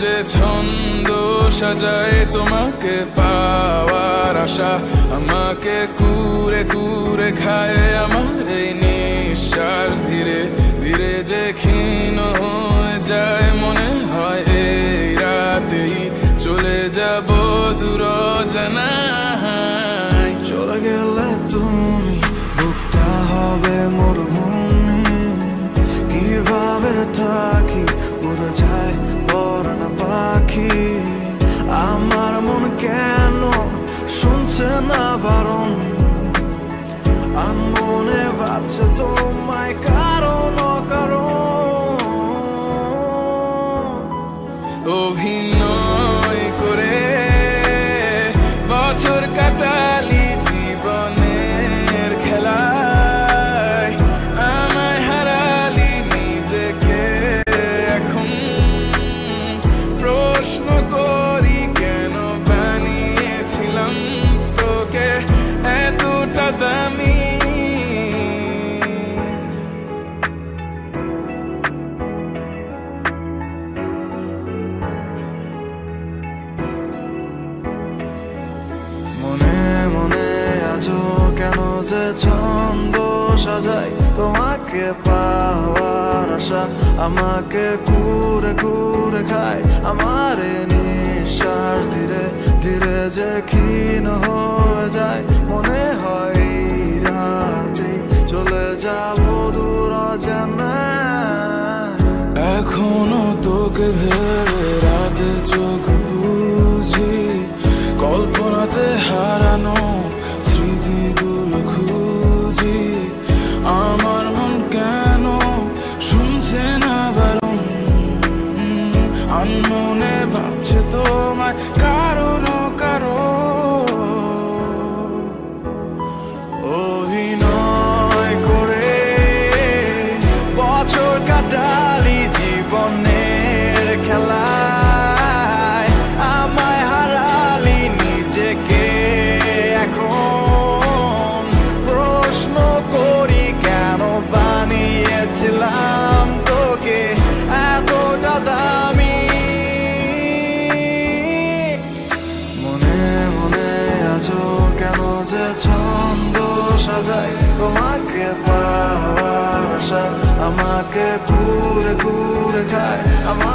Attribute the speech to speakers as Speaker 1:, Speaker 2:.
Speaker 1: যে ছন্দ সাজায় তোমাকে পাওয়ার আশা, আমাকে কুরে কুরে খায় আমার এই নিঃশ্বাস। ধীরে ধীরে যে ক্ষীণ হয়ে যায়, মনে হয় এই রাতেই চলে যাব দূর অজানায়।
Speaker 2: চলে গেলে তুমি বুকটা হবে মরুভূমি, কিভাবে থাকি উড়ে যায় পরাণ পাখি। আমার মন কেন শুনছে না বারণ, আর মনে ভাবছে তোমায় কারণ কারণ।
Speaker 1: অভিনয় করে বছর কাটালি জীবনের খেলায়, আমায় হারালি নিজেকে এখন প্রশ্ন করি কেন বানিয়েছিলাম তোকে এতটা দামি।
Speaker 2: মনে মনে আছো কেন যে ছন্দ সাজাই তোমাকে পাওয়ার আশা, আমাকে কুরে কুরে খায় আমার নিঃশ্বাস। ধীরে ধীরে যে ক্ষীণ হয়ে যায়, মনে হয় রাতে চলে যাব দূর অজানায়।
Speaker 1: এখনো তোকে ভেবে রাতে চোখ বুঝি, কল্পনাতে হারানো স্মৃতিগুলো খুঁজি। আমার মন কেন শুনছে না বারণ, আনমনে ভাবছে তোমায় কারণ কারণ।
Speaker 2: অভিনয় করে বছর কাটালি জীবনের খেলায়, আমায় হারালি নিজেকে এখন প্রশ্ন করি কেন বানিয়েছিলাম তোকে এতটা দামি। মনে মনে আছো কেন যে ছন্দ সাজাই তোমাকে পাওয়ার আশা, আমাকে ঘুরে ঘুরে খায় আমার